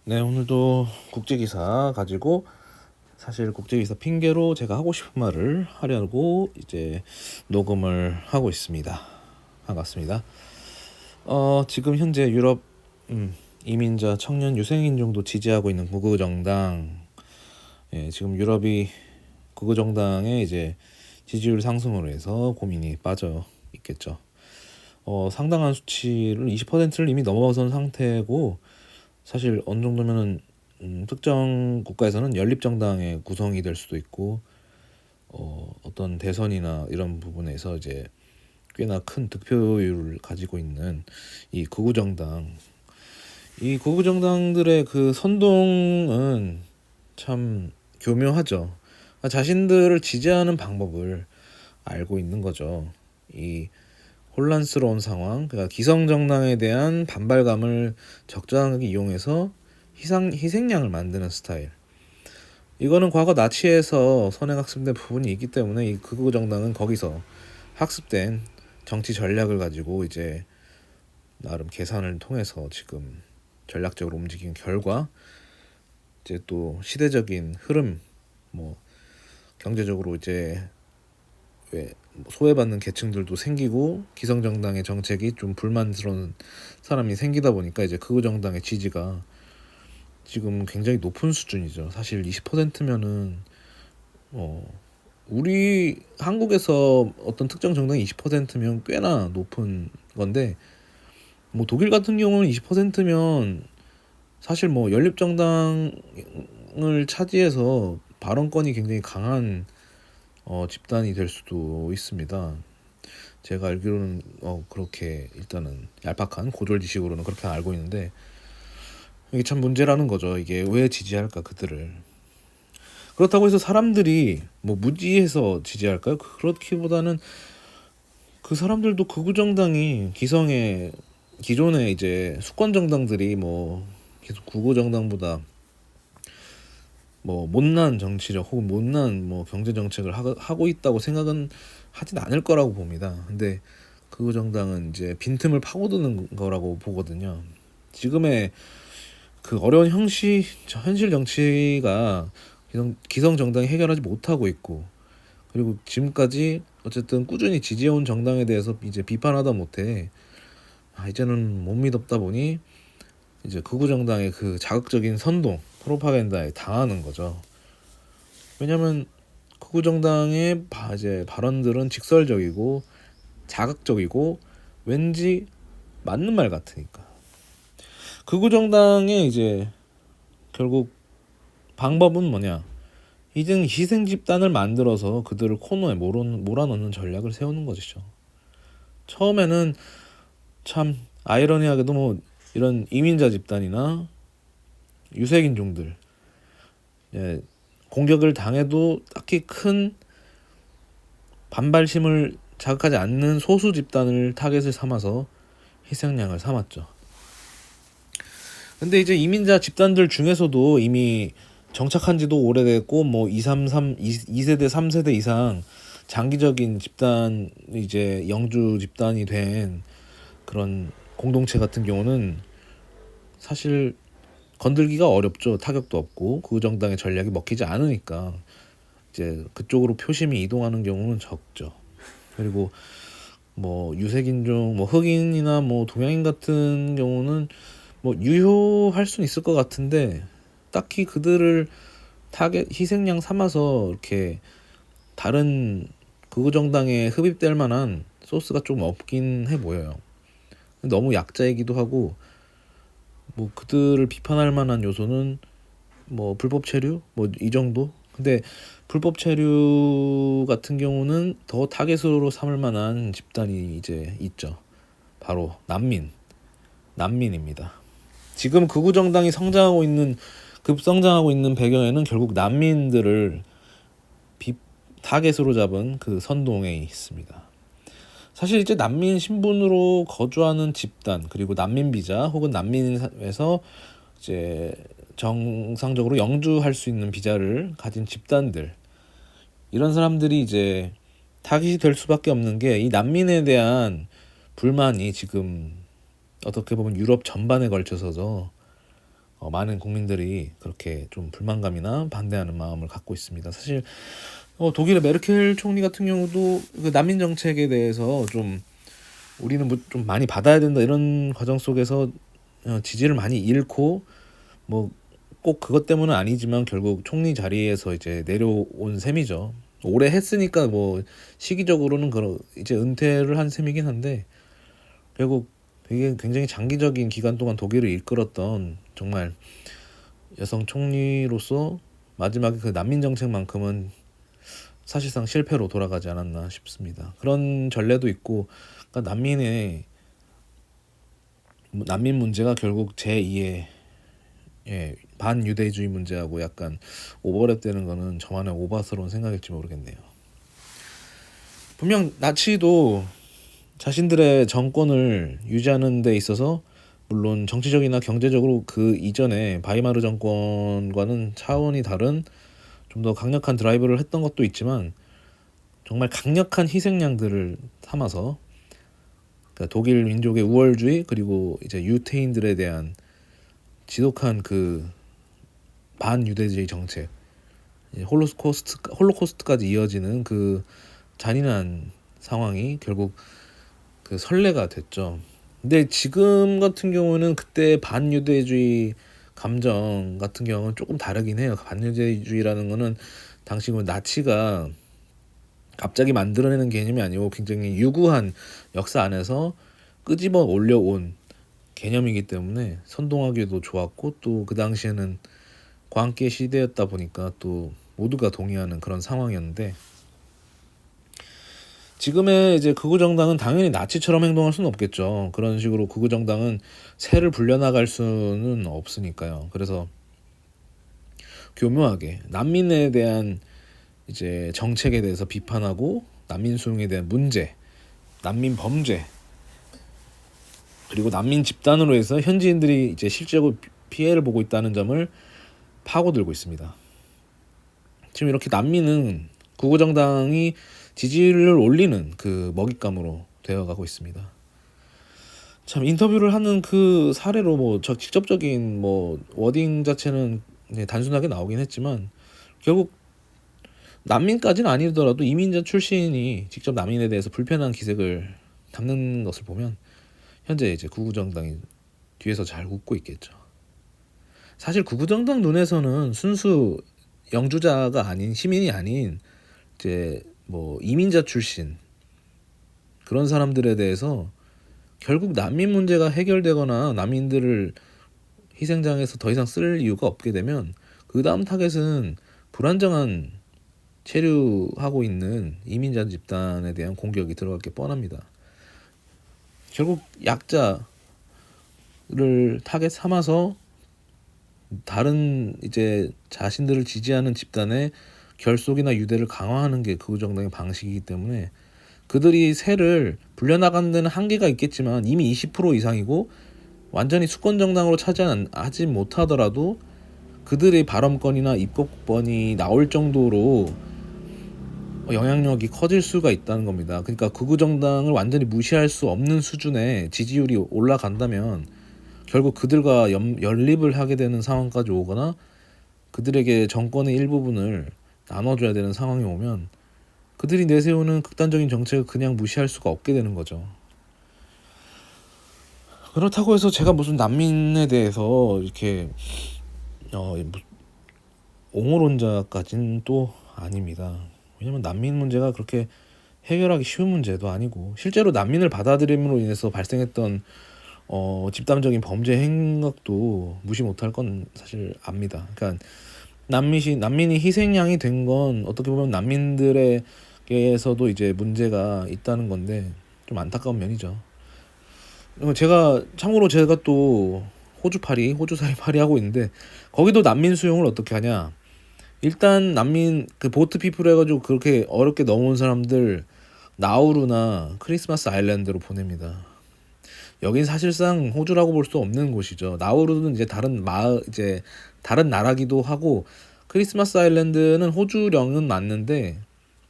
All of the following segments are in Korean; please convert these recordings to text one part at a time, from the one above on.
네, 오늘도 국제기사 가지고 사실 국제기사 핑계로 제가 하고 싶은 말을 하려고 이제 녹음을 하고 있습니다. 반갑습니다. 지금 현재 유럽 이민자 청년 유색인종도 지지하고 있는 극우정당, 지금 유럽이 극우정당의 이제 지지율 상승으로 해서 고민이 빠져 있겠죠. 상당한 수치를 20%를 이미 넘어선 상태고, 사실 어느 정도면은 특정 국가에서는 연립정당의 구성이 될 수도 있고, 어떤 대선이나 이런 부분에서 이제 꽤나 큰 득표율을 가지고 있는 이 극우정당들의 그 선동은 참 교묘하죠. 자신들을 지지하는 방법을 알고 있는 거죠. 이 혼란스러운 상황, 그러니까 기성정당에 대한 반발감을 적절하게 이용해서 희생양을 만드는 스타일. 이거는 과거 나치에서 선행학습된 부분이 있기 때문에 이 극우정당은 거기서 학습된 정치 전략을 가지고 이제 나름 계산을 통해서 지금 전략적으로 움직인 결과, 이제 또 시대적인 흐름, 뭐 경제적으로 이제 왜 소외받는 계층들도 생기고 기성정당의 정책이 좀 불만스러운 사람이 생기다 보니까 이제 극우정당의 지지가 지금 굉장히 높은 수준이죠. 사실 20%면은 우리 한국에서 어떤 특정 정당이 20%면 꽤나 높은 건데, 뭐 독일 같은 경우는 20%면 사실 뭐 연립정당을 차지해서 발언권이 굉장히 강한 집단이 될 수도 있습니다. 제가 알기로는 그렇게 일단은 얄팍한 고졸 지식으로는 그렇게 알고 있는데, 이게 참 문제라는 거죠. 이게 왜 지지할까 그들을. 그렇다고 해서 사람들이 뭐 무지해서 지지할까요? 그렇기보다는 그 사람들도 극우정당이 기존의 이제 수권 정당들이 뭐 계속 극우정당보다 뭐 못난 정치력 혹은 못난 뭐 경제 정책을 하고 있다고 생각은 하진 않을 거라고 봅니다. 근데 극우정당은 이제 빈틈을 파고드는 거라고 보거든요. 지금의 그 어려운 현실 정치가 기성 정당이 해결하지 못하고 있고, 그리고 지금까지 어쨌든 꾸준히 지지해온 정당에 대해서 이제 비판하다 못해 이제는 못 믿었다 보니 이제 극우 정당의 그 자극적인 선동 프로파간다에 당하는 거죠. 왜냐면 극우 정당의 이제 발언들은 직설적이고 자극적이고 왠지 맞는 말 같으니까. 극우 정당의 이제 결국 방법은 뭐냐? 이젠 희생 집단을 만들어서 그들을 코너에 몰아넣는 전략을 세우는 것이죠. 처음에는 참 아이러니하게도 뭐 이런 이민자 집단이나 유색인종들, 공격을 당해도 딱히 큰 반발심을 자극하지 않는 소수 집단을 타겟을 삼아서 희생양을 삼았죠. 근데 이제 이민자 집단들 중에서도 이미 정착한 지도 오래됐고 뭐 2세대 3세대 이상 장기적인 집단, 이제 영주 집단이 된 그런 공동체 같은 경우는 사실 건들기가 어렵죠. 타격도 없고 그 정당의 전략이 먹히지 않으니까 이제 그쪽으로 표심이 이동하는 경우는 적죠. 그리고 뭐 유색인종, 뭐 흑인이나 뭐 동양인 같은 경우는 뭐 유효할 수는 있을 것 같은데, 딱히 그들을 타겟 희생양 삼아서 이렇게 다른 극우 정당에 흡입될 만한 소스가 좀 없긴 해 보여요. 너무 약자이기도 하고, 뭐 그들을 비판할 만한 요소는 뭐 불법 체류 뭐 이 정도. 근데 불법 체류 같은 경우는 더 타겟으로 삼을 만한 집단이 이제 있죠. 바로 난민입니다. 지금 극우 정당이 급성장하고 있는 배경에는 결국 난민들을 타겟으로 잡은 그 선동에 있습니다. 사실 이제 난민 신분으로 거주하는 집단, 그리고 난민 비자 혹은 난민에서 이제 정상적으로 영주할 수 있는 비자를 가진 집단들, 이런 사람들이 이제 타깃이 될 수밖에 없는 게, 이 난민에 대한 불만이 지금 어떻게 보면 유럽 전반에 걸쳐서도 많은 국민들이 그렇게 좀 불만감이나 반대하는 마음을 갖고 있습니다. 사실 독일의 메르켈 총리 같은 경우도 그 난민 정책에 대해서 좀 우리는 뭐 좀 많이 받아야 된다 이런 과정 속에서 지지를 많이 잃고 뭐 꼭 그것 때문은 아니지만 결국 총리 자리에서 이제 내려온 셈이죠. 오래 했으니까 뭐 시기적으로는 이제 은퇴를 한 셈이긴 한데 결국 되게 굉장히 장기적인 기간 동안 독일을 이끌었던 정말 여성 총리로서 마지막에 그 난민 정책만큼은 사실상 실패로 돌아가지 않았나 싶습니다. 그런 전례도 있고, 그러니까 난민 문제가 결국 제2의 반유대주의 문제하고 약간 오버랩되는 거는 저만의 오바스러운 생각일지 모르겠네요. 분명 나치도 자신들의 정권을 유지하는 데 있어서 물론 정치적이나 경제적으로 그 이전에 바이마르 정권과는 차원이 다른 좀 더 강력한 드라이브를 했던 것도 있지만 정말 강력한 희생양들을 삼아서 그러니까 독일 민족의 우월주의 그리고 이제 유태인들에 대한 지독한 그 반유대주의 정책, 홀로코스트까지 이어지는 그 잔인한 상황이 결국 그 선례가 됐죠. 근데 지금 같은 경우는 그때 반유대주의 감정 같은 경우는 조금 다르긴 해요. 반유대주의라는 거는 당시 그 나치가 갑자기 만들어내는 개념이 아니고 굉장히 유구한 역사 안에서 끄집어 올려온 개념이기 때문에 선동하기도 좋았고 또 그 당시에는 광기의 시대였다 보니까 또 모두가 동의하는 그런 상황이었는데 지금의 이제 극우 정당은 당연히 나치처럼 행동할 수는 없겠죠. 그런 식으로 극우 정당은 새를 불려나갈 수는 없으니까요. 그래서 교묘하게 난민에 대한 이제 정책에 대해서 비판하고 난민 수용에 대한 문제, 난민 범죄 그리고 난민 집단으로 해서 현지인들이 이제 실제로 피해를 보고 있다는 점을 파고들고 있습니다. 지금 이렇게 난민은 극우 정당이 지지율을 올리는 그 먹잇감으로 되어가고 있습니다. 참 인터뷰를 하는 그 사례로 뭐 직접적인 뭐 워딩 자체는 단순하게 나오긴 했지만 결국 난민까지는 아니더라도 이민자 출신이 직접 난민에 대해서 불편한 기색을 담는 것을 보면 현재 이제 극우 정당이 뒤에서 잘 웃고 있겠죠. 사실 극우 정당 눈에서는 순수 영주자가 아닌 시민이 아닌 이제 뭐 이민자 출신 그런 사람들에 대해서 결국 난민 문제가 해결되거나 난민들을 희생장에서 더 이상 쓸 이유가 없게 되면 그 다음 타겟은 불안정한 체류하고 있는 이민자 집단에 대한 공격이 들어갈 게 뻔합니다. 결국 약자를 타겟 삼아서 다른 이제 자신들을 지지하는 집단의 결속이나 유대를 강화하는 게 극우 정당의 방식이기 때문에 그들이 세를 불려나가는 데는 한계가 있겠지만 이미 20% 이상이고 완전히 수권 정당으로 차지하지 못하더라도 그들의 발언권이나 입법권이 나올 정도로 영향력이 커질 수가 있다는 겁니다. 그러니까 극우 정당을 완전히 무시할 수 없는 수준의 지지율이 올라간다면 결국 그들과 연립을 하게 되는 상황까지 오거나 그들에게 정권의 일부분을 나눠줘야 되는 상황이 오면 그들이 내세우는 극단적인 정책을 그냥 무시할 수가 없게 되는 거죠. 그렇다고 해서 제가 무슨 난민에 대해서 이렇게 옹호론자까지는 또 아닙니다. 왜냐면 난민 문제가 그렇게 해결하기 쉬운 문제도 아니고 실제로 난민을 받아들임으로 인해서 발생했던 집단적인 범죄 행각도 무시 못할 건 사실 압니다. 그러니까 난민이 희생양이 된 건 어떻게 보면 난민들에게서도 이제 문제가 있다는 건데 좀 안타까운 면이죠. 참고로 제가 또 호주살이 하고 있는데 거기도 난민 수용을 어떻게 하냐? 일단 난민 그 보트 피플 해가지고 그렇게 어렵게 넘어온 사람들 나우루나 크리스마스 아일랜드로 보냅니다. 여긴 사실상 호주라고 볼 수 없는 곳이죠. 나우루는 이제 다른 나라기도 하고 크리스마스 아일랜드는 호주령은 맞는데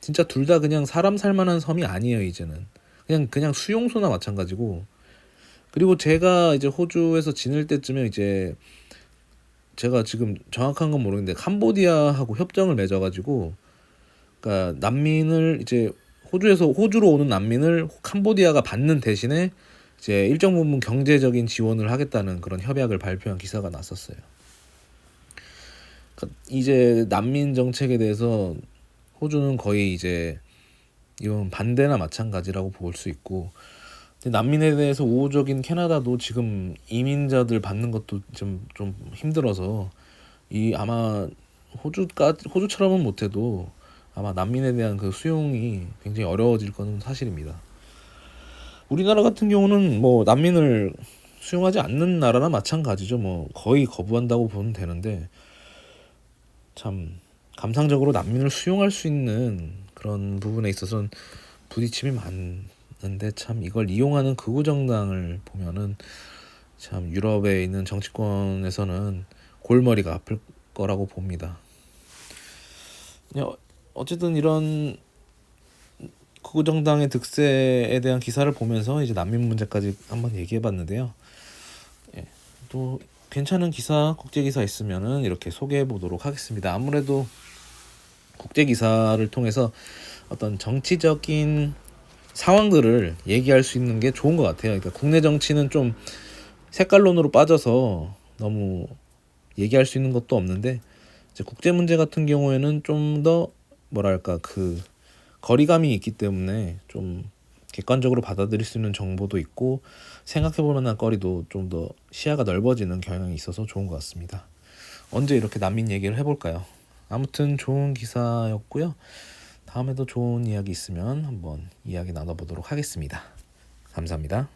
진짜 둘 다 그냥 사람 살만한 섬이 아니에요. 이제는 그냥 수용소나 마찬가지고 그리고 제가 이제 호주에서 지낼 때쯤에 이제 제가 지금 정확한 건 모르겠는데 캄보디아하고 협정을 맺어가지고, 그러니까 난민을 이제 호주로 오는 난민을 캄보디아가 받는 대신에 이제 일정 부분 경제적인 지원을 하겠다는 그런 협약을 발표한 기사가 났었어요. 그러니까 이제 난민 정책에 대해서 호주는 거의 이제 이건 반대나 마찬가지라고 볼 수 있고, 근데 난민에 대해서 우호적인 캐나다도 지금 이민자들 받는 것도 좀 힘들어서 이 아마 호주처럼은 못해도 아마 난민에 대한 그 수용이 굉장히 어려워질 거는 사실입니다. 우리나라 같은 경우는 뭐 난민을 수용하지 않는 나라나 마찬가지죠. 뭐 거의 거부한다고 보면 되는데, 참 감상적으로 난민을 수용할 수 있는 그런 부분에 있어서는 부딪힘이 많은데, 참 이걸 이용하는 극우 정당을 보면은 참 유럽에 있는 정치권에서는 골머리가 아플 거라고 봅니다. 어쨌든 이런 극우 정당의 득세에 대한 기사를 보면서 이제 난민 문제까지 한번 얘기해봤는데요. 또 괜찮은 기사, 국제 기사 있으면은 이렇게 소개해 보도록 하겠습니다. 아무래도 국제 기사를 통해서 어떤 정치적인 상황들을 얘기할 수 있는 게 좋은 것 같아요. 그러니까 국내 정치는 좀 색깔론으로 빠져서 너무 얘기할 수 있는 것도 없는데, 이제 국제 문제 같은 경우에는 좀 더 뭐랄까 그 거리감이 있기 때문에 좀 객관적으로 받아들일 수 있는 정보도 있고 생각해볼 만한 거리도 좀 더 시야가 넓어지는 경향이 있어서 좋은 것 같습니다. 언제 이렇게 난민 얘기를 해볼까요? 아무튼 좋은 기사였고요. 다음에도 좋은 이야기 있으면 한번 이야기 나눠보도록 하겠습니다. 감사합니다.